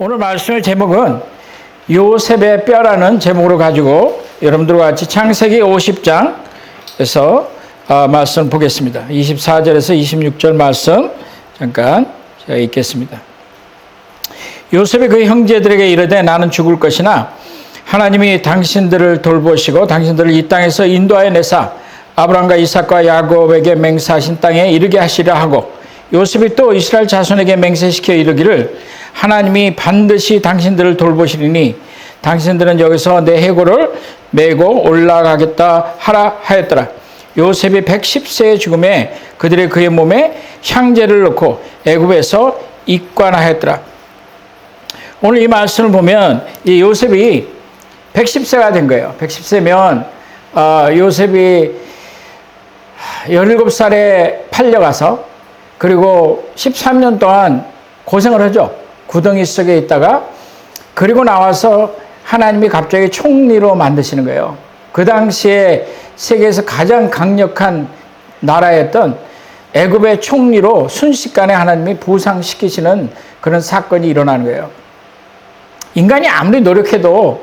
오늘 말씀의 제목은 요셉의 뼈라는 제목으로 가지고 여러분들과 같이 창세기 50장에서 말씀 보겠습니다. 24절에서 26절 말씀 잠깐 제가 읽겠습니다. 요셉이 그 형제들에게 이르되 나는 죽을 것이나 하나님이 당신들을 돌보시고 당신들을 이 땅에서 인도하여 내사 아브라함과 이삭과 야곱에게 맹세하신 땅에 이르게 하시려 하고 요셉이 또 이스라엘 자손에게 맹세시켜 이르기를 하나님이 반드시 당신들을 돌보시리니 당신들은 여기서 내 해골을 메고 올라가겠다 하라 하였더라. 요셉이 110세의 죽음에 그들의 그의 몸에 향제를 넣고 애굽에서 입관하였더라. 오늘 이 말씀을 보면 이 요셉이 110세가 된 거예요. 110세면 요셉이 17살에 팔려가서 그리고 13년 동안 고생을 하죠. 구덩이 속에 있다가 그리고 나와서 하나님이 갑자기 총리로 만드시는 거예요. 그 당시에 세계에서 가장 강력한 나라였던 애굽의 총리로 순식간에 하나님이 부상시키시는 그런 사건이 일어나는 거예요. 인간이 아무리 노력해도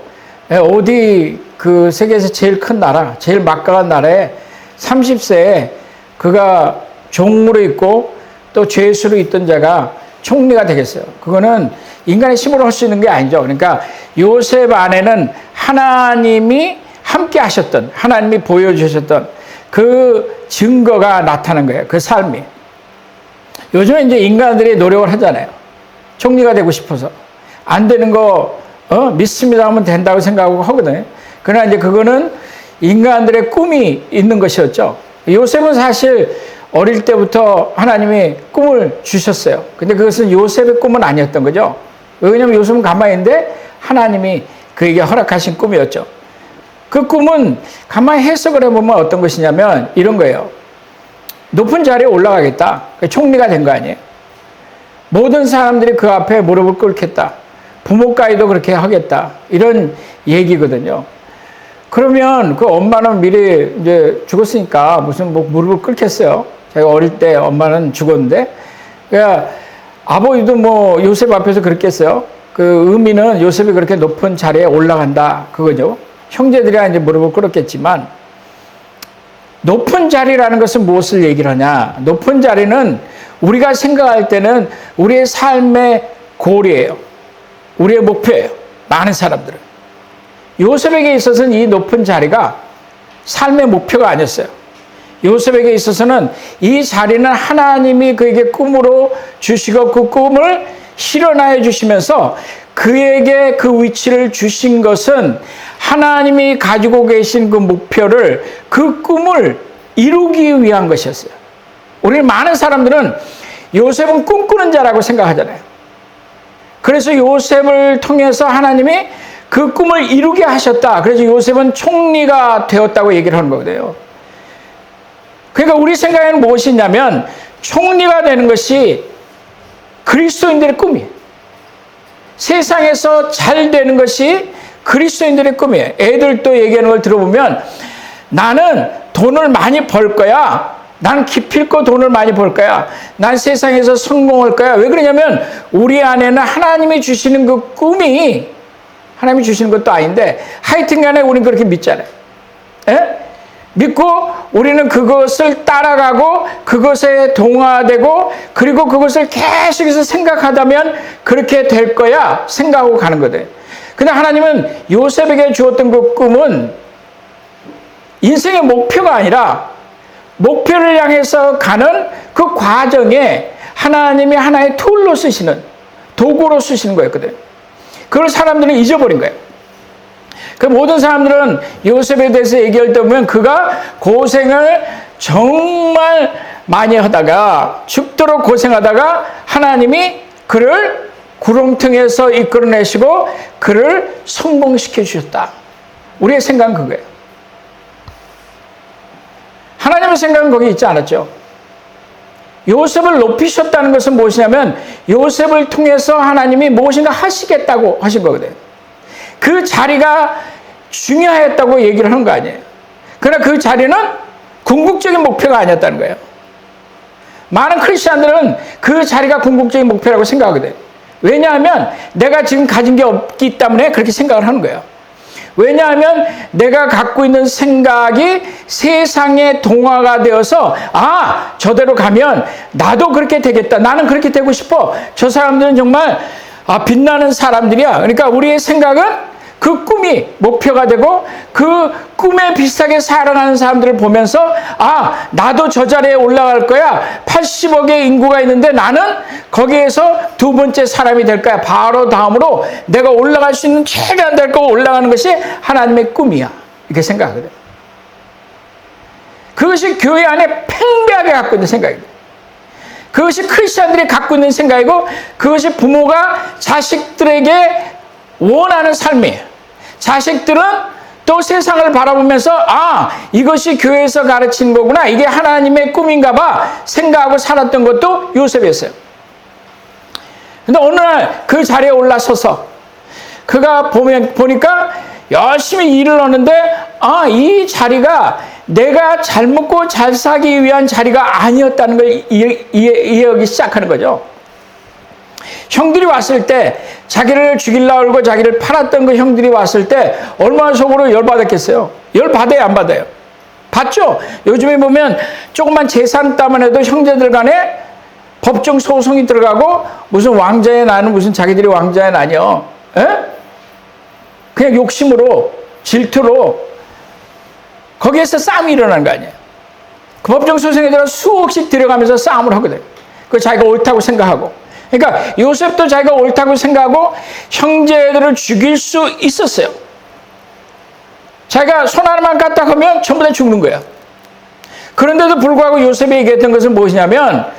어디 그 세계에서 제일 큰 나라, 제일 막강한 나라에 30세에 그가 종으로 있고 또 죄수로 있던 자가 총리가 되겠어요. 그거는 인간의 힘으로 할 수 있는 게 아니죠. 그러니까 요셉 안에는 하나님이 함께 하셨던, 하나님이 보여주셨던 그 증거가 나타난 거예요. 그 삶이. 요즘에 이제 인간들이 노력을 하잖아요. 총리가 되고 싶어서. 안 되는 거, 믿습니다 하면 된다고 생각하고 하거든요. 그러나 이제 그거는 인간들의 꿈이 있는 것이었죠. 요셉은 사실 어릴 때부터 하나님이 꿈을 주셨어요. 근데 그것은 요셉의 꿈은 아니었던 거죠. 왜냐하면 요셉은 가만히 있는데 하나님이 그에게 허락하신 꿈이었죠. 그 꿈은 가만히 해석을 해보면 어떤 것이냐면 이런 거예요. 높은 자리에 올라가겠다. 총리가 된 거 아니에요. 모든 사람들이 그 앞에 무릎을 꿇겠다. 부모까지도 그렇게 하겠다. 이런 얘기거든요. 그러면 그 엄마는 미리 이제 죽었으니까 무슨 뭐 무릎을 꿇겠어요. 제가 어릴 때 엄마는 죽었는데, 그러니까 아버지도 뭐 요셉 앞에서 그랬겠어요. 그 의미는 요셉이 그렇게 높은 자리에 올라간다. 그거죠. 형제들이 이제 무릎을 꿇었겠지만, 높은 자리라는 것은 무엇을 얘기를 하냐. 높은 자리는 우리가 생각할 때는 우리의 삶의 골이에요. 우리의 목표예요. 많은 사람들은. 요셉에게 있어서는 이 높은 자리가 삶의 목표가 아니었어요. 요셉에게 있어서는 이 자리는 하나님이 그에게 꿈으로 주시고 그 꿈을 실현하여 주시면서 그에게 그 위치를 주신 것은 하나님이 가지고 계신 그 목표를, 그 꿈을 이루기 위한 것이었어요. 우리 많은 사람들은 요셉은 꿈꾸는 자라고 생각하잖아요. 그래서 요셉을 통해서 하나님이 그 꿈을 이루게 하셨다. 그래서 요셉은 총리가 되었다고 얘기를 하는 거거든요. 그러니까 우리 생각에는 무엇이 있냐면 총리가 되는 것이 그리스도인들의 꿈이에요. 세상에서 잘 되는 것이 그리스도인들의 꿈이에요. 애들도 얘기하는 걸 들어보면 나는 돈을 많이 벌 거야. 난 기필코 돈을 많이 벌 거야. 난 세상에서 성공할 거야. 왜 그러냐면 우리 안에는 하나님이 주시는 그 꿈이, 하나님이 주시는 것도 아닌데 하여튼 간에 우리는 그렇게 믿잖아요. 에? 믿고 우리는 그것을 따라가고 그것에 동화되고 그리고 그것을 계속해서 생각하다면 그렇게 될 거야 생각하고 가는 거거든요. 근데 하나님은 요셉에게 주었던 그 꿈은 인생의 목표가 아니라 목표를 향해서 가는 그 과정에 하나님이 하나의 툴로 쓰시는, 도구로 쓰시는 거였거든요. 그걸 사람들은 잊어버린 거예요. 그 모든 사람들은 요셉에 대해서 얘기할 때 보면 그가 고생을 정말 많이 하다가 죽도록 고생하다가 하나님이 그를 구렁텅이에서 이끌어내시고 그를 성공시켜 주셨다. 우리의 생각은 그거예요. 하나님의 생각은 거기 있지 않았죠. 요셉을 높이셨다는 것은 무엇이냐면 요셉을 통해서 하나님이 무엇인가 하시겠다고 하신 거거든요. 그 자리가 중요했다고 얘기를 하는 거 아니에요. 그러나 그 자리는 궁극적인 목표가 아니었다는 거예요. 많은 크리스찬들은 그 자리가 궁극적인 목표라고 생각하거든요. 왜냐하면 내가 지금 가진 게 없기 때문에 그렇게 생각을 하는 거예요. 왜냐하면 내가 갖고 있는 생각이 세상의 동화가 되어서 저대로 가면 나도 그렇게 되겠다. 나는 그렇게 되고 싶어. 저 사람들은 정말 빛나는 사람들이야. 그러니까 우리의 생각은 그 꿈이 목표가 되고 그 꿈에 비슷하게 살아가는 사람들을 보면서 나도 저 자리에 올라갈 거야. 80억의 인구가 있는데 나는 거기에서 두 번째 사람이 될 거야. 바로 다음으로 내가 올라갈 수 있는 최대한 될 거고 올라가는 것이 하나님의 꿈이야. 이렇게 생각하거든. 그것이 교회 안에 팽배하게 갖고 있는 생각이다. 그것이 크리스천들이 갖고 있는 생각이고 그것이 부모가 자식들에게 원하는 삶이에요. 자식들은 또 세상을 바라보면서 이것이 교회에서 가르치는 거구나. 이게 하나님의 꿈인가 봐 생각하고 살았던 것도 요셉이었어요. 근데 어느 날 그 자리에 올라서서 그가 보니까 열심히 일을 하는데 이 자리가 내가 잘 먹고 잘 살기 위한 자리가 아니었다는 걸 이해하기 시작하는 거죠. 형들이 왔을 때 자기를 죽이려고 하고 자기를 팔았던 그 형들이 왔을 때 얼마나 속으로 열받았겠어요. 열받아요, 안 받아요? 받죠? 요즘에 보면 조그만 재산 따만 해도 형제들 간에 법정 소송이 들어가고 무슨 왕자의 난은 무슨 자기들이 왕자의 난이요. 그냥 욕심으로 질투로 거기에서 싸움이 일어나는 거 아니에요. 그 법정 소송에 들어 수억씩 들어가면서 싸움을 하거든요. 그 자기가 옳다고 생각하고. 그러니까 요셉도 자기가 옳다고 생각하고 형제들을 죽일 수 있었어요. 자기가 손 하나만 까딱하면 전부 다 죽는 거예요. 그런데도 불구하고 요셉이 얘기했던 것은 무엇이냐면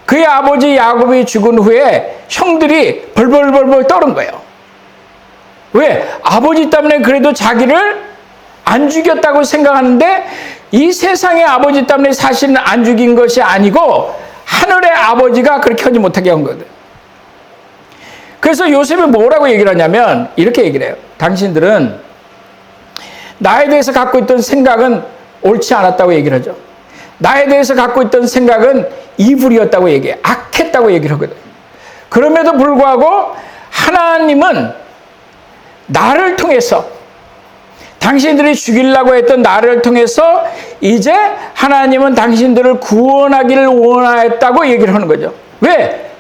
그의 아버지 야곱이 죽은 후에 형들이 벌벌벌벌 떠는 거예요. 왜? 아버지 때문에 그래도 자기를 안 죽였다고 생각하는데 이 세상의 아버지 때문에 사실은 안 죽인 것이 아니고 하늘의 아버지가 그렇게 하지 못하게 한 거거든. 그래서 요셉이 뭐라고 얘기를 하냐면 이렇게 얘기를 해요. 당신들은 나에 대해서 갖고 있던 생각은 옳지 않았다고 얘기를 하죠. 나에 대해서 갖고 있던 생각은 이불이었다고 얘기해. 악했다고 얘기를 하거든. 그럼에도 불구하고 하나님은 나를 통해서 당신들이 죽이려고 했던 나를 통해서 이제 하나님은 당신들을 구원하기를 원하였다고 얘기를 하는 거죠. 왜?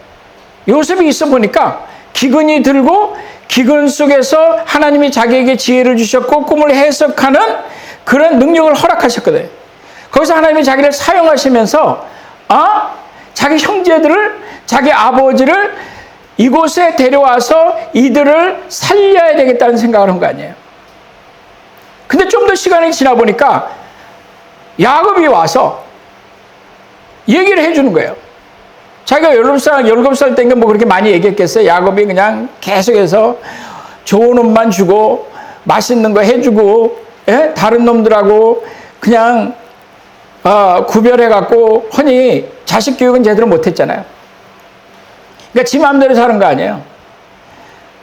요셉이 있어 보니까 기근이 들고 기근 속에서 하나님이 자기에게 지혜를 주셨고 꿈을 해석하는 그런 능력을 허락하셨거든요. 거기서 하나님이 자기를 사용하시면서 자기 형제들을 자기 아버지를 이곳에 데려와서 이들을 살려야 되겠다는 생각을 한 거 아니에요. 근데 좀 더 시간이 지나 보니까 야곱이 와서 얘기를 해주는 거예요. 자기가 17살 때인가 뭐 그렇게 많이 얘기했겠어요. 야곱이 그냥 계속해서 좋은 옷만 주고 맛있는 거 해주고 다른 놈들하고 그냥 구별해갖고 허니 자식 교육은 제대로 못했잖아요. 그러니까 지 마음대로 사는 거 아니에요.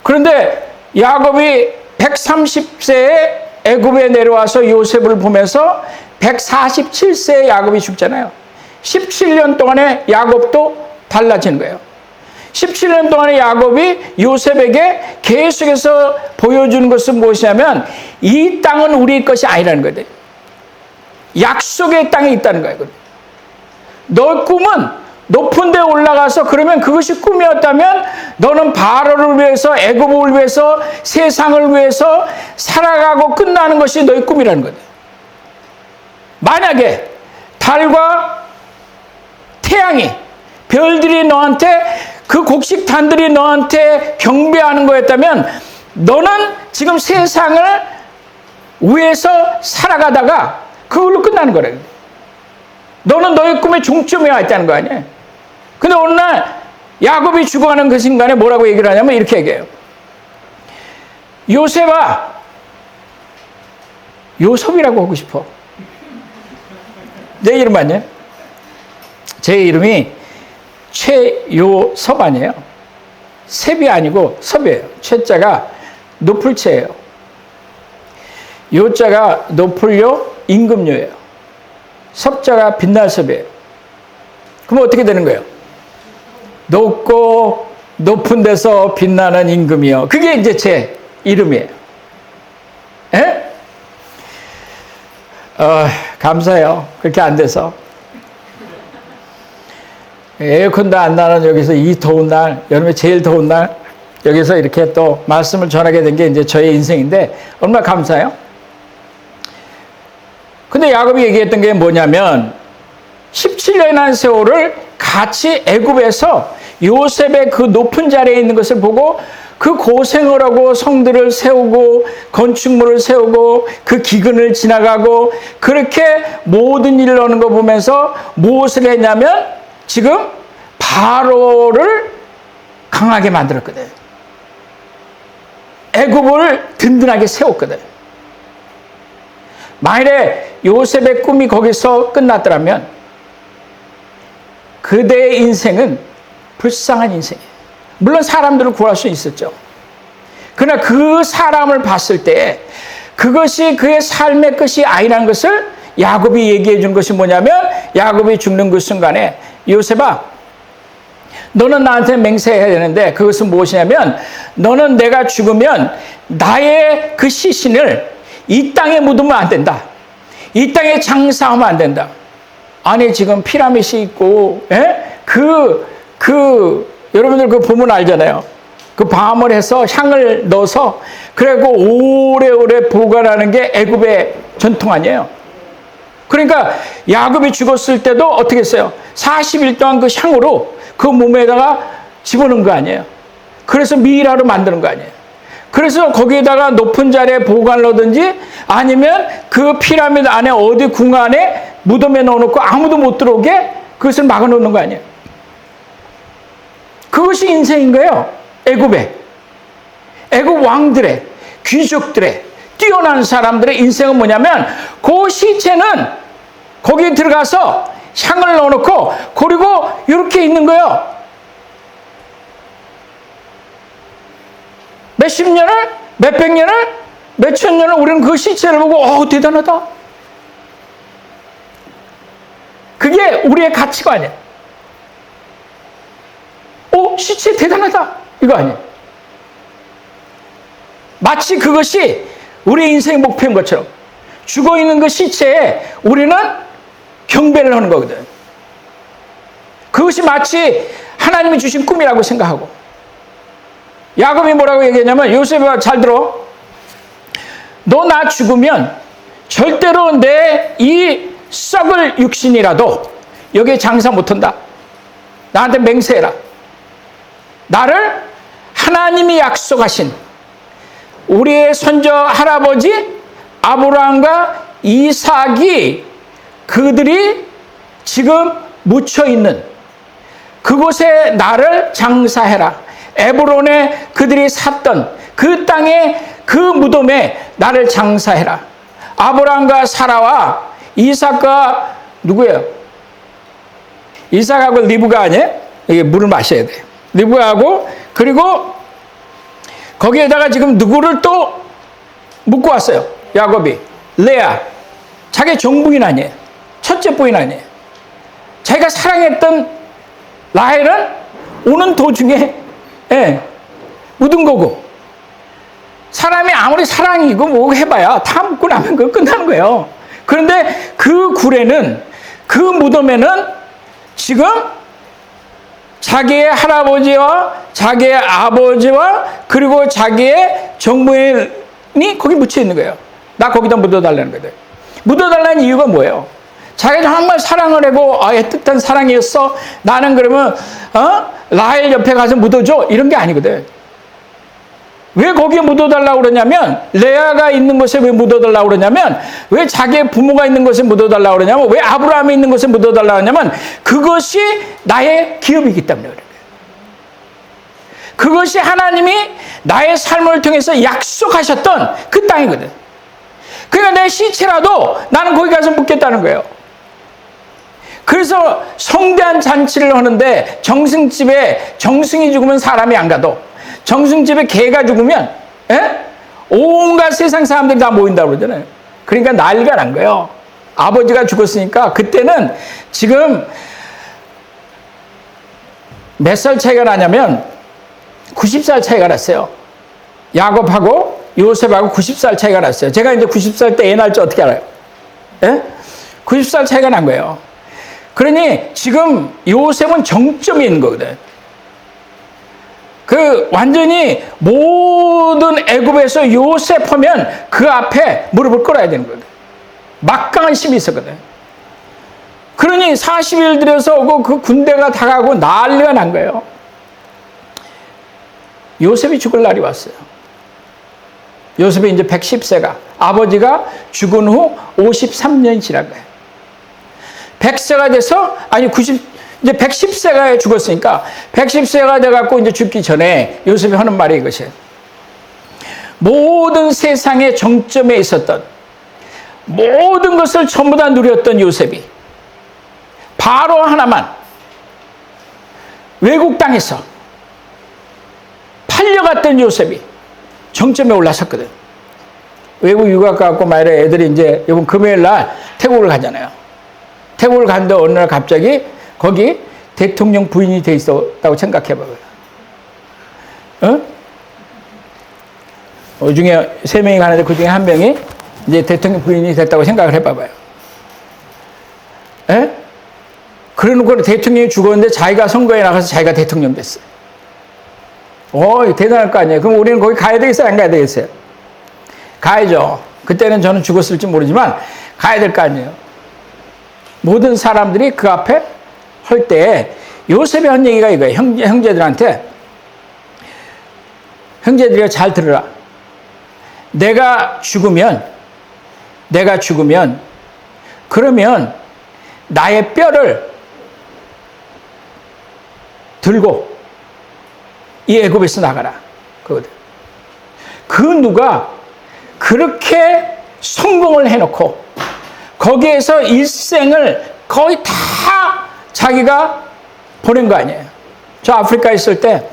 그런데 야곱이 130세에 애굽에 내려와서 요셉을 보면서 147세에 야곱이 죽잖아요. 17년 동안에 야곱도 달라지는 거예요. 17년 동안에 야곱이 요셉에게 계속해서 보여주는 것은 무엇이냐면 이 땅은 우리 것이 아니라는 거예요. 약속의 땅에 있다는 거예요. 너 꿈은 높은 데 올라가서 그러면 그것이 꿈이었다면 너는 바로를 위해서 애굽을 위해서 세상을 위해서 살아가고 끝나는 것이 너의 꿈이라는 거예요. 만약에 달과 태양이 별들이 너한테 그 곡식단들이 너한테 경배하는 거였다면 너는 지금 세상을 위해서 살아가다가 그걸로 끝나는 거래요. 너는 너의 꿈의 중점에 와 있다는 거 아니에요. 근데 어느 날 야곱이 죽어가는 그 순간에 뭐라고 얘기를 하냐면 이렇게 얘기해요. 요셉아, 요섭이라고 하고 싶어. 내 이름 아니에요? 제 이름이 최요섭 아니에요? 셉이 아니고 섭이에요. 최자가 높을 채예요. 요자가 높을요, 임금요예요. 섭자가 빛날 섭이에요. 그럼 어떻게 되는 거예요? 높고 높은 데서 빛나는 임금이요. 그게 이제 제 이름이에요. 예? 감사해요. 그렇게 안 돼서. 에어컨도 안 나는 여기서 이 더운 날, 여름에 제일 더운 날, 여기서 이렇게 또 말씀을 전하게 된 게 이제 저의 인생인데, 얼마나 감사해요? 근데 야곱이 얘기했던 게 뭐냐면, 17년이라는 세월을 같이 애굽에서 요셉의 그 높은 자리에 있는 것을 보고 그 고생을 하고 성들을 세우고 건축물을 세우고 그 기근을 지나가고 그렇게 모든 일을 하는 거 보면서 무엇을 했냐면 지금 바로를 강하게 만들었거든. 애굽을 든든하게 세웠거든. 만일에 요셉의 꿈이 거기서 끝났더라면 그대의 인생은 불쌍한 인생이에요. 물론 사람들을 구할 수 있었죠. 그러나 그 사람을 봤을 때 그것이 그의 삶의 끝이 아니라는 것을 야곱이 얘기해 준 것이 뭐냐면 야곱이 죽는 그 순간에 요셉아 너는 나한테 맹세해야 되는데 그것은 무엇이냐면 너는 내가 죽으면 나의 그 시신을 이 땅에 묻으면 안 된다. 이 땅에 장사하면 안 된다. 안에 지금 피라밋이 있고 여러분들 그 보면 알잖아요. 그 밤을 해서 향을 넣어서 그리고 오래오래 보관하는 게 애굽의 전통 아니에요. 그러니까 야곱이 죽었을 때도 어떻게 했어요? 40일 동안 그 향으로 그 몸에다가 집어넣은 거 아니에요. 그래서 미이라로 만드는 거 아니에요. 그래서 거기에다가 높은 자리에 보관을 하든지 아니면 그 피라미드 안에 어디 궁 안에 무덤에 넣어놓고 아무도 못 들어오게 그것을 막아놓는 거 아니에요. 그것이 인생인 거예요. 애굽 왕들의 귀족들의 뛰어난 사람들의 인생은 뭐냐면 그 시체는 거기에 들어가서 향을 넣어놓고 그리고 이렇게 있는 거예요. 몇십 년을 몇백 년을 몇천 년을 우리는 그 시체를 보고 대단하다. 그게 우리의 가치관이에요. 시체 대단하다. 이거 아니에요. 마치 그것이 우리의 인생의 목표인 것처럼 죽어있는 그 시체에 우리는 경배를 하는 거거든. 그것이 마치 하나님이 주신 꿈이라고 생각하고 야곱이 뭐라고 얘기했냐면 요셉아 잘 들어. 너 나 죽으면 절대로 내 이 썩을 육신이라도 여기에 장사 못한다. 나한테 맹세해라. 나를 하나님이 약속하신 우리의 선조 할아버지 아브라함과 이삭이 그들이 지금 묻혀있는 그곳에 나를 장사해라. 에브론에 그들이 샀던 그 땅에 그 무덤에 나를 장사해라. 아브라함과 사라와 이삭과 누구예요? 이삭하고 리브가 아니에요? 이게 물을 마셔야 돼요. 리브하고 그리고 거기에다가 지금 누구를 또 묻고 왔어요. 야곱이 레아 자기 종부인 아니에요. 첫째 부인 아니에요. 자기가 사랑했던 라헬은 오는 도중에 묻은 거고 사람이 아무리 사랑이고 뭐 해봐야 다 묻고 나면 그거 끝나는 거예요. 그런데 그 굴에는 그 무덤에는 지금 자기의 할아버지와 자기의 아버지와 그리고 자기의 정부인이 거기 묻혀 있는 거예요. 나 거기다 묻어달라는 거예요. 묻어달라는 이유가 뭐예요? 자기가 정말 사랑을 하고 애틋한 사랑이었어. 나는 그러면 라헬 옆에 가서 묻어줘. 이런 게 아니거든. 왜 거기에 묻어달라고 그러냐면 레아가 있는 곳에 왜 묻어달라고 그러냐면 왜 자기의 부모가 있는 곳에 묻어달라고 그러냐면 왜 아브라함이 있는 곳에 묻어달라고 하냐면 그것이 나의 기업이기 때문에 그래요. 그것이 하나님이 나의 삶을 통해서 약속하셨던 그 땅이거든. 그러니까 내 시체라도 나는 거기 가서 묻겠다는 거예요. 그래서 성대한 잔치를 하는데 정승집에 정승이 죽으면 사람이 안 가도 정승집에 개가 죽으면 온갖 세상 사람들이 다 모인다고 그러잖아요. 그러니까 난리가 난 거예요. 아버지가 죽었으니까 그때는 지금 몇 살 차이가 나냐면 90살 차이가 났어요. 야곱하고 요셉하고 90살 차이가 났어요. 제가 이제 90살 때 애 낳을 줄 어떻게 알아요? 예? 90살 차이가 난 거예요. 그러니 지금 요셉은 정점이 있는 거거든. 그 완전히 모든 애굽에서 요셉 하면 그 앞에 무릎을 꿇어야 되는 거거든. 막강한 힘이 있었거든. 그러니 40일 들여서 오고 그 군대가 다가고 난리가 난 거예요. 요셉이 죽을 날이 왔어요. 요셉이 이제 110세가, 아버지가 죽은 후 53년이 지난 거예요. 100세가 돼서, 이제 110세가 죽었으니까, 110세가 돼갖고 이제 죽기 전에 요셉이 하는 말이 이것이에요. 모든 세상의 정점에 있었던, 모든 것을 전부 다 누렸던 요셉이, 바로 하나만, 외국 땅에서 팔려갔던 요셉이 정점에 올라섰거든. 외국 유학 가고 말이야 애들이 이제 이번 금요일 날 태국을 가잖아요. 태국을 갔는데 어느 날 갑자기 거기 대통령 부인이 돼 있었다고 생각해봐요. 어? 중에 3명이 가는데 그 중에 1명이 이제 대통령 부인이 됐다고 생각을 해봐봐요. 에? 그래 놓고 대통령이 죽었는데 자기가 선거에 나가서 자기가 대통령 됐어요. 대단할 거 아니에요. 그럼 우리는 거기 가야 되겠어요? 안 가야 되겠어요? 가야죠. 그때는 저는 죽었을지 모르지만 가야 될 거 아니에요. 모든 사람들이 그 앞에 할 때 요셉이 한 얘기가 이거예요. 형제들한테, 형제들이 잘 들으라. 내가 죽으면 그러면 나의 뼈를 들고 이 애굽에서 나가라. 그거든. 그 누가 그렇게 성공을 해놓고 거기에서 일생을 거의 다 자기가 보낸 거 아니에요. 저 아프리카에 있을 때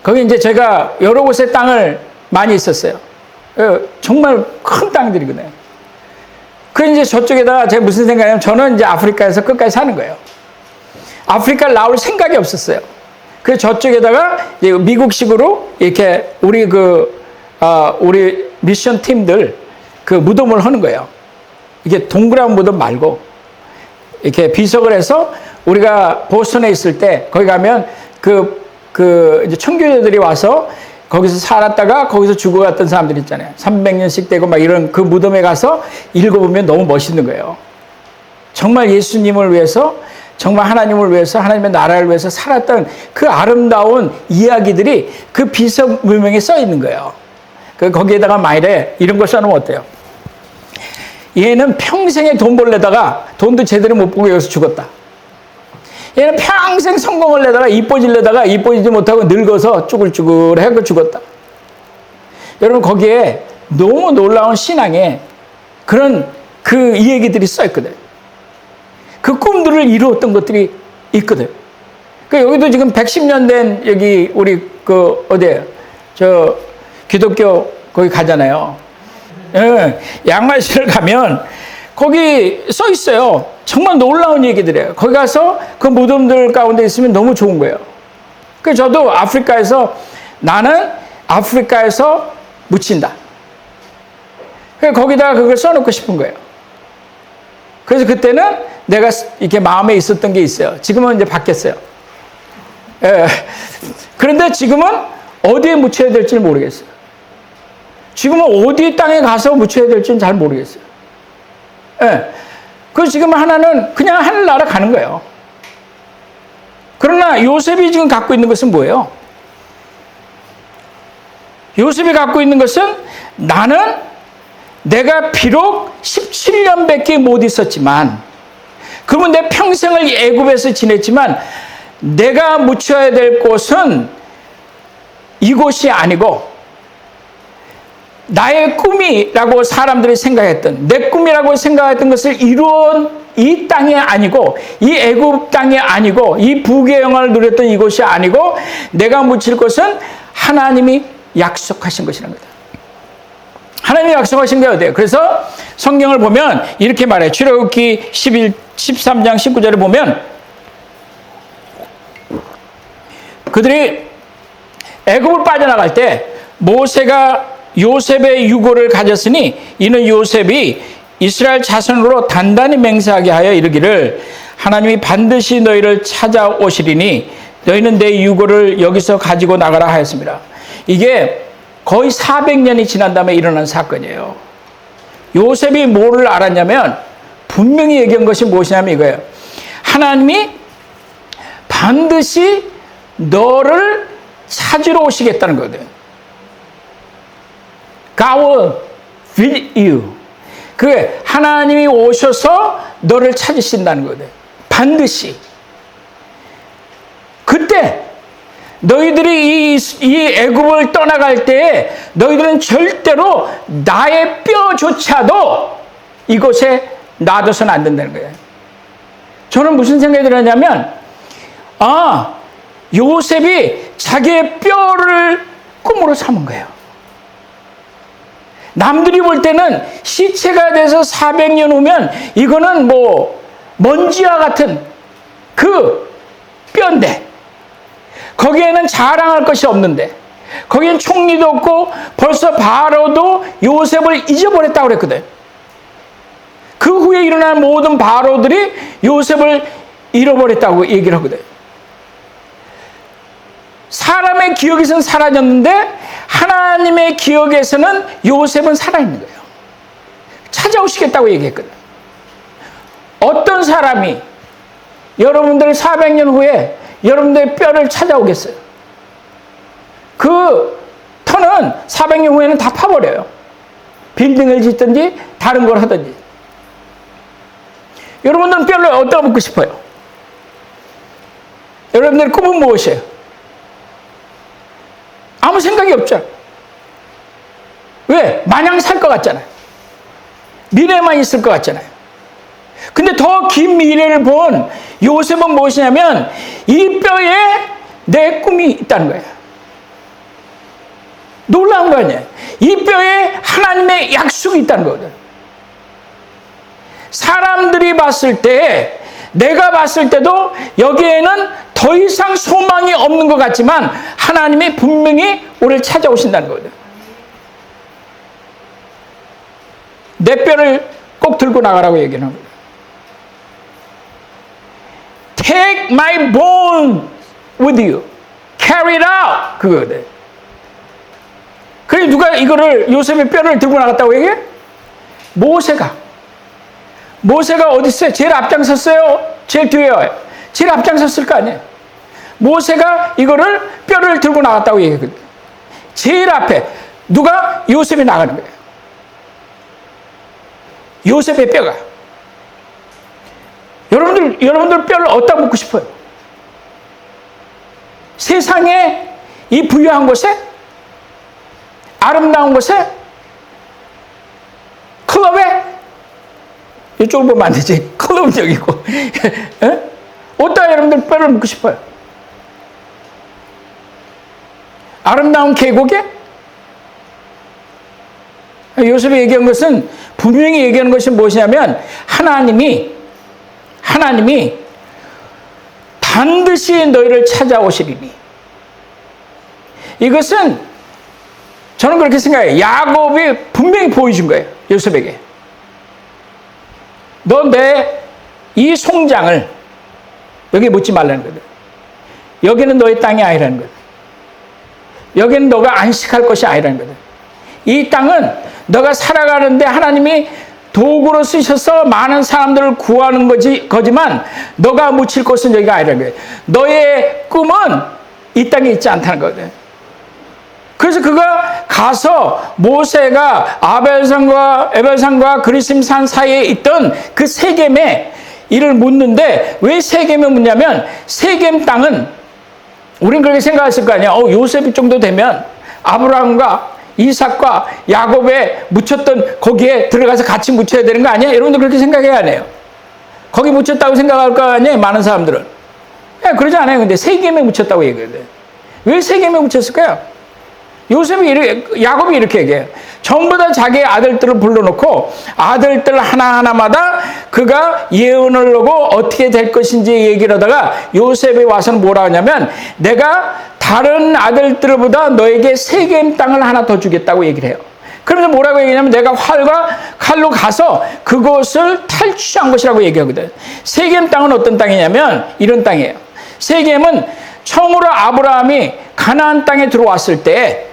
거기 이제 제가 여러 곳에 땅을 많이 있었어요. 정말 큰 땅들이거든요. 그 이제 저쪽에다가 제가 무슨 생각이냐면 저는 이제 아프리카에서 끝까지 사는 거예요. 아프리카를 나올 생각이 없었어요. 그래서 저쪽에다가 이제 미국식으로 이렇게 우리 우리 미션 팀들 그 무덤을 하는 거예요. 이게 동그란 무덤 말고 이렇게 비석을 해서 우리가 보스턴에 있을 때 거기 가면 이제 청교도들이 와서 거기서 살았다가 거기서 죽어갔던 사람들 있잖아요. 300년씩 되고 막 이런 그 무덤에 가서 읽어보면 너무 멋있는 거예요. 정말 예수님을 위해서, 정말 하나님을 위해서, 하나님의 나라를 위해서 살았던 그 아름다운 이야기들이 그 비석 물명에 써 있는 거예요. 거기에다가 만일에 이런 걸 써놓으면 어때요? 얘는 평생에 돈 벌려다가 돈도 제대로 못 벌고 여기서 죽었다. 얘는 평생 성공을 내다가 이뻐지려다가 이뻐지지 못하고 늙어서 쭈글쭈글하고 죽었다. 여러분 거기에 너무 놀라운 신앙의 그런 그 이야기들이 써 있거든. 그 꿈들을 이루었던 것들이 있거든. 여기도 지금 110년 된 여기 우리 어디에요? 저 기독교 거기 가잖아요. 양말실을 가면 거기 써 있어요. 정말 놀라운 얘기들이에요. 거기 가서 그 무덤들 가운데 있으면 너무 좋은 거예요. 그래서 저도 나는 아프리카에서 묻힌다. 그래서 거기다가 그걸 써놓고 싶은 거예요. 그래서 그때는 내가 이렇게 마음에 있었던 게 있어요. 지금은 이제 바뀌었어요. 그런데 지금은 어디에 묻혀야 될지 모르겠어요. 지금은 어디 땅에 가서 묻혀야 될지는 잘 모르겠어요. 그래서 지금 하나는 그냥 하늘나라 가는 거예요. 그러나 요셉이 지금 갖고 있는 것은 뭐예요? 요셉이 갖고 있는 것은 나는 내가 비록 17년밖에 못 있었지만 그러면 내 평생을 애굽에서 지냈지만 내가 묻혀야 될 곳은 이곳이 아니고 나의 꿈이라고 사람들이 생각했던, 내 꿈이라고 생각했던 것을 이루은 이 땅이 아니고, 이 애굽 땅이 아니고, 이 부귀의 영광을 누렸던 이곳이 아니고, 내가 묻힐 것은 하나님이 약속하신 것이라는 거다. 하나님이 약속하신 게 어디예요? 그래서 성경을 보면 이렇게 말해요. 출애굽기 13장 19절을 보면 그들이 애굽을 빠져나갈 때 모세가 요셉의 유고를 가졌으니 이는 요셉이 이스라엘 자손으로 단단히 맹세하게 하여 이르기를 하나님이 반드시 너희를 찾아오시리니 너희는 내 유고를 여기서 가지고 나가라 하였습니다. 이게 거의 400년이 지난 다음에 일어난 사건이에요. 요셉이 뭐를 알았냐면 분명히 얘기한 것이 무엇이냐면 이거예요. 하나님이 반드시 너를 찾으러 오시겠다는 거거든. God will visit you. 그 하나님이 오셔서 너를 찾으신다는 거거든. 반드시. 그때 너희들이 이 애굽을 떠나갈 때에 너희들은 절대로 나의 뼈조차도 이곳에 놔둬서는 안 된다는 거예요. 저는 무슨 생각이 들었냐면 요셉이 자기의 뼈를 꿈으로 삼은 거예요. 남들이 볼 때는 시체가 돼서 400년 후면 이거는 뭐 먼지와 같은 그 뼈인데 거기에는 자랑할 것이 없는데 거기엔 총리도 없고 벌써 바로도 요셉을 잊어버렸다고 그랬거든. 그 후에 일어난 모든 바로들이 요셉을 잃어버렸다고 얘기를 하거든. 사람의 기억에서는 사라졌는데 하나님의 기억에서는 요셉은 살아있는 거예요. 찾아오시겠다고 얘기했거든. 어떤 사람이 여러분들 400년 후에 여러분들의 뼈를 찾아오겠어요? 그 터는 400년 후에는 다 파버려요. 빌딩을 짓든지 다른 걸 하든지. 여러분들은 뼈를 어디다 묻고 싶어요? 여러분들의 꿈은 무엇이에요? 아무 생각이 없죠. 왜? 마냥 살 것 같잖아요. 미래만 있을 것 같잖아요. 근데 더 긴 미래를 본 요셉은 무엇이냐면 이 뼈에 내 꿈이 있다는 거예요. 놀라운 거 아니에요. 이 뼈에 하나님의 약속이 있다는 거거든. 사람들이 봤을 때, 내가 봤을 때도 여기에는 더 이상 소망이 없는 것 같지만 하나님이 분명히 우리를 찾아오신다는 거거든. 내 뼈를 꼭 들고 나가라고 얘기를 합니다. Take my bone with you. Carry it out. 그거거든. 그래 누가 이거를 요셉의 뼈를 들고 나갔다고 얘기해? 모세가 어디 있어요? 제일 앞장섰어요? 제일 뒤에요? 제일 앞장섰을 거 아니에요? 모세가 이거를 뼈를 들고 나갔다고 얘기했거든요. 제일 앞에 누가? 요셉이 나가는 거예요. 요셉의 뼈가. 여러분들 뼈를 어디다 묻고 싶어요? 세상에 이 부유한 곳에? 아름다운 곳에? 클럽에? 이쪽으로 보면 안 되지. 클럽은 여기고. 어디다 여러분들 뼈를 묻고 싶어요? 아름다운 계곡에? 요셉이 얘기한 것은 분명히 얘기하는 것이 무엇이냐면 하나님이 반드시 너희를 찾아오시리니. 이것은 저는 그렇게 생각해요. 야곱이 분명히 보여준 거예요. 요셉에게. 너 내 이 송장을 여기 묻지 말라는 거다. 여기는 너의 땅이 아니라는 거다. 여기는 너가 안식할 것이 아니라는 거다. 이 땅은 너가 살아가는데 하나님이 도구로 쓰셔서 많은 사람들을 구하는 거지만 너가 묻힐 곳은 여기가 아니라는 거예요. 너의 꿈은 이 땅에 있지 않다는 거거든. 그래서 그가 가서 모세가 아벨산과 에벨산과 그리심산 사이에 있던 그 세겜에 이를 묻는데 왜 세겜에 묻냐면 세겜 땅은 우린 그렇게 생각했을 거 아니야. 요셉이 정도 되면 아브라함과 이삭과 야곱에 묻혔던 거기에 들어가서 같이 묻혀야 되는 거 아니야? 여러분들 그렇게 생각해야 하네요. 거기 묻혔다고 생각할 거 아니에요? 많은 사람들은. 그러지 않아요. 근데 세겜에 묻혔다고 얘기해요. 왜 세겜에 묻혔을까요? 야곱이 이렇게 얘기해요. 전부 다 자기의 아들들을 불러놓고 아들들 하나하나마다 그가 예언을 하고 어떻게 될 것인지 얘기를 하다가 요셉이 와서는 뭐라 하냐면 내가 다른 아들들보다 너에게 세겜 땅을 하나 더 주겠다고 얘기를 해요. 그러면서 뭐라고 얘기하냐면 내가 활과 칼로 가서 그곳을 탈취한 것이라고 얘기하거든. 세겜 땅은 어떤 땅이냐면 이런 땅이에요. 세겜은 처음으로 아브라함이 가나안 땅에 들어왔을 때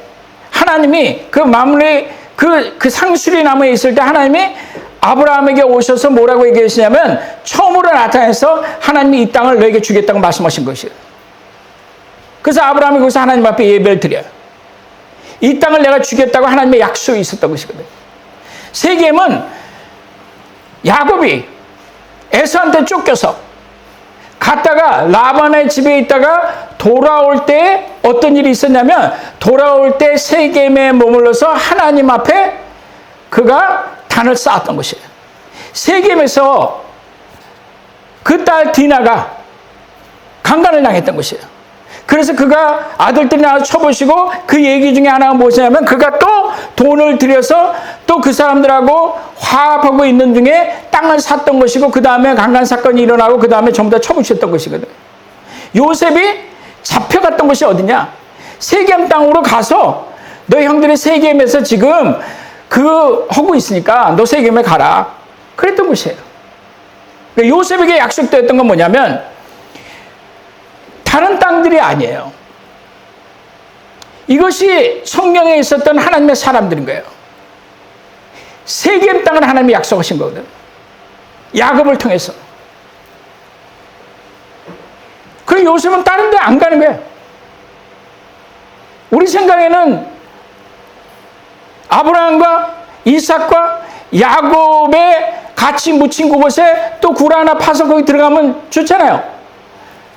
하나님이 그 마무리 그 상수리 나무에 있을 때 하나님이 아브라함에게 오셔서 뭐라고 얘기하시냐면 처음으로 나타나서 하나님이 이 땅을 너에게 주겠다고 말씀하신 것이에요. 그래서 아브라함이 거기서 하나님 앞에 예배를 드려요. 이 땅을 내가 주겠다고 하나님의 약속이 있었던 것이거든요. 세겜은 야곱이 에서한테 쫓겨서 갔다가 라반의 집에 있다가 돌아올 때 어떤 일이 있었냐면 돌아올 때 세겜에 머물러서 하나님 앞에 그가 단을 쌓았던 것이에요. 세겜에서 그 딸 디나가 강간을 당했던 것이에요. 그래서 그가 아들들이 나와서 쳐보시고 그 얘기 중에 하나가 무엇이냐면 그가 또 돈을 들여서 또 그 사람들하고 화합하고 있는 중에 땅을 샀던 것이고 그 다음에 강간 사건이 일어나고 그 다음에 전부 다 쳐부셨던 것이거든. 요셉이 잡혀갔던 것이 어디냐? 세겜 땅으로 가서 너희 형들이 세겜에서 지금 하고 있으니까 너 세겜에 가라. 그랬던 것이에요. 요셉에게 약속되었던 건 뭐냐면 다른 땅들이 아니에요. 이것이 성경에 있었던 하나님의 사람들인 거예요. 세겜 땅을 하나님이 약속하신 거거든. 야곱을 통해서. 그리고 요셉은 다른 데 안 가는 거예요. 우리 생각에는 아브라함과 이삭과 야곱의 같이 묻힌 그곳에 또 굴 하나 파서 거기 들어가면 좋잖아요.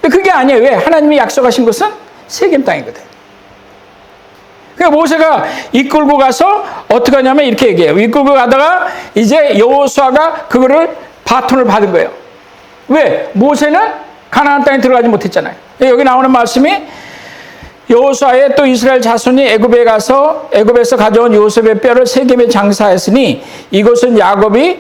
근데 그게 아니에요. 왜? 하나님이 약속하신 것은 세겜 땅이거든. 그러니까 모세가 이끌고 가서 어떻게 하냐면 이렇게 얘기해요. 이끌고 가다가 이제 여호수아가 그거를 바톤을 받은 거예요. 왜? 모세는 가나안 땅에 들어가지 못했잖아요. 여기 나오는 말씀이 여호수아의 또 이스라엘 자손이 애굽에 가서 애굽에서 가져온 요셉의 뼈를 세겜에 장사했으니 이것은 야곱이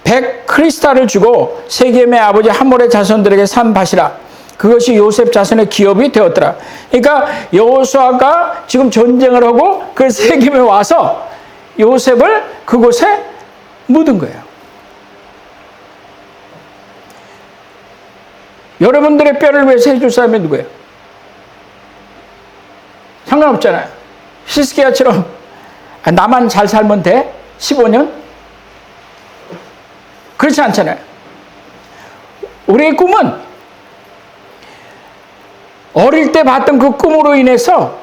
100 크리스탈을 주고 세겜의 아버지 함몰의 자손들에게 산 밭이라. 그것이 요셉 자손의 기업이 되었더라. 그러니까 여호수아가 지금 전쟁을 하고 그 세겜에 와서 요셉을 그곳에 묻은 거예요. 여러분들의 뼈를 위해서 해줄 사람이 누구예요? 상관없잖아요. 히스기야처럼 나만 잘 살면 돼? 15년? 그렇지 않잖아요. 우리의 꿈은 어릴 때 봤던 그 꿈으로 인해서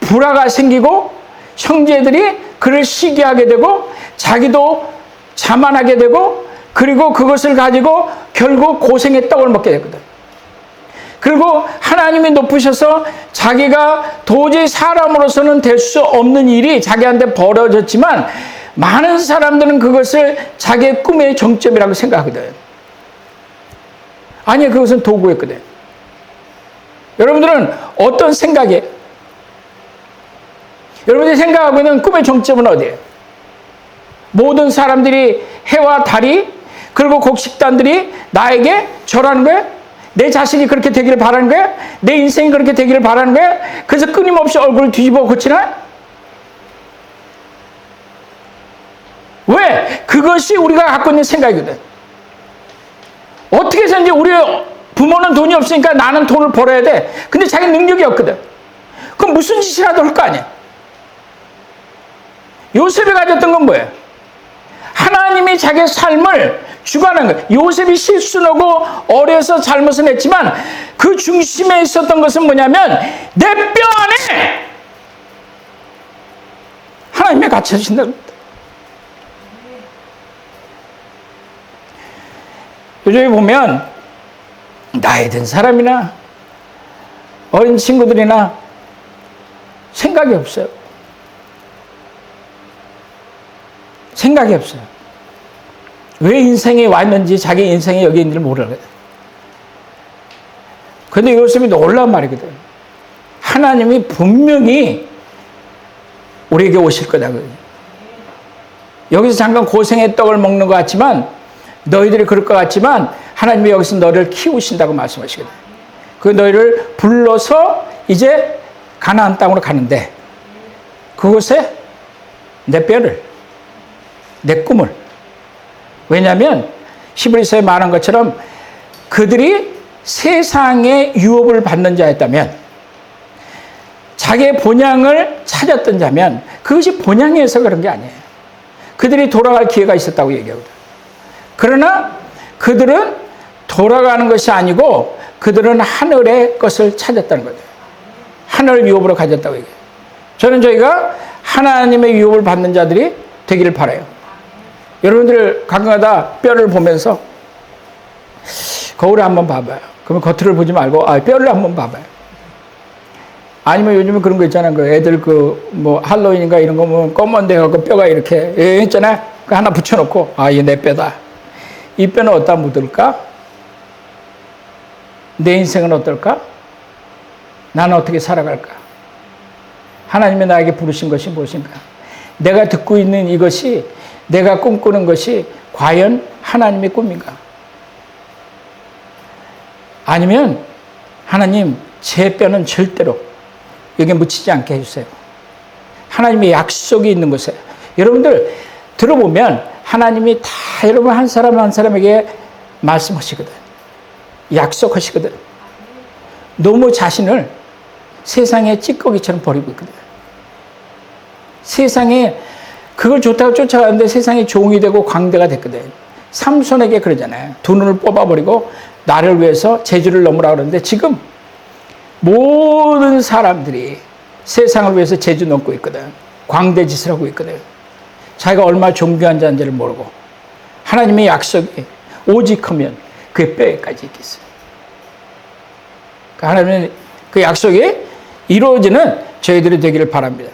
불화가 생기고 형제들이 그를 시기하게 되고 자기도 자만하게 되고 그리고 그것을 가지고 결국 고생의 떡을 먹게 되거든. 그리고 하나님이 높으셔서 자기가 도저히 사람으로서는 될 수 없는 일이 자기한테 벌어졌지만 많은 사람들은 그것을 자기의 꿈의 정점이라고 생각하거든. 아니, 그것은 도구였거든. 여러분들은 어떤 생각이에요? 여러분들이 생각하고 있는 꿈의 정점은 어디예요? 모든 사람들이 해와 달이 그리고 곡식단들이 나에게 절하는 거예요? 내 자신이 그렇게 되기를 바라는 거예요? 내 인생이 그렇게 되기를 바라는 거예요? 그래서 끊임없이 얼굴을 뒤집어 고치나? 왜? 그것이 우리가 갖고 있는 생각이거든. 어떻게 해서든지 우리 부모는 돈이 없으니까 나는 돈을 벌어야 돼. 근데 자기 능력이 없거든. 그럼 무슨 짓이라도 할 거 아니야. 요셉이 가졌던 건 뭐예요? 하나님이 자기의 삶을 주관한 거예요. 요셉이 실수하고 어려서 잘못을 했지만 그 중심에 있었던 것은 뭐냐면 내 뼈 안에 하나님이 같이 하신다는 겁니다. 요즘에 보면 나이 든 사람이나 어린 친구들이나 생각이 없어요. 생각이 없어요. 왜 인생에 왔는지 자기 인생이 여기 있는지를 모르거든. 그런데 요셉이 놀라운 말이거든. 하나님이 분명히 우리에게 오실 거다. 여기서 잠깐 고생의 떡을 먹는 것 같지만 너희들이 그럴 것 같지만 하나님이 여기서 너를 키우신다고 말씀하시거든. 그 너희를 불러서 이제 가나안 땅으로 가는데 그곳에 내 뼈를, 내 꿈을. 왜냐하면 히브리서에 말한 것처럼 그들이 세상의 유업을 받는 자였다면, 자기의 본향을 찾았던 자면 그것이 본향에서 그런 게 아니에요. 그들이 돌아갈 기회가 있었다고 얘기하거든. 그러나 그들은 돌아가는 것이 아니고 그들은 하늘의 것을 찾았다는 거죠. 하늘 유업으로 가졌다고 얘기해요. 저는 저희가 하나님의 유업을 받는 자들이 되기를 바라요. 여러분들 가끔가다 뼈를 보면서 거울을 한번 봐봐요. 그러면 겉을 보지 말고 뼈를 한번 봐봐요. 아니면 요즘에 그런 거 있잖아요. 그 애들 할로윈인가 이런 거 보면 검은 데 갖고 뼈가 이렇게 있잖아요. 그 하나 붙여놓고 이게 내 뼈다. 이 뼈는 어디다 묻을까? 내 인생은 어떨까? 나는 어떻게 살아갈까? 하나님이 나에게 부르신 것이 무엇인가? 내가 듣고 있는 이것이, 내가 꿈꾸는 것이 과연 하나님의 꿈인가? 아니면 하나님, 제 뼈는 절대로 여기에 묻히지 않게 해주세요. 하나님의 약속이 있는 곳에. 여러분들 들어보면 하나님이 다 여러분 한 사람 한 사람에게 말씀하시거든. 약속하시거든. 너무 자신을 세상의 찌꺼기처럼 버리고 있거든. 세상에 그걸 좋다고 쫓아가는데 세상에 종이 되고 광대가 됐거든. 삼손에게 그러잖아요. 두 눈을 뽑아버리고 나를 위해서 제주를 넘으라 그러는데 지금 모든 사람들이 세상을 위해서 제주 넘고 있거든. 광대 짓을 하고 있거든. 자기가 얼마나 존귀한 자인지를 모르고 하나님의 약속이 오직 하면 그의 뼈에까지 있겠어요. 하나님은 그 약속이 이루어지는 저희들이 되기를 바랍니다.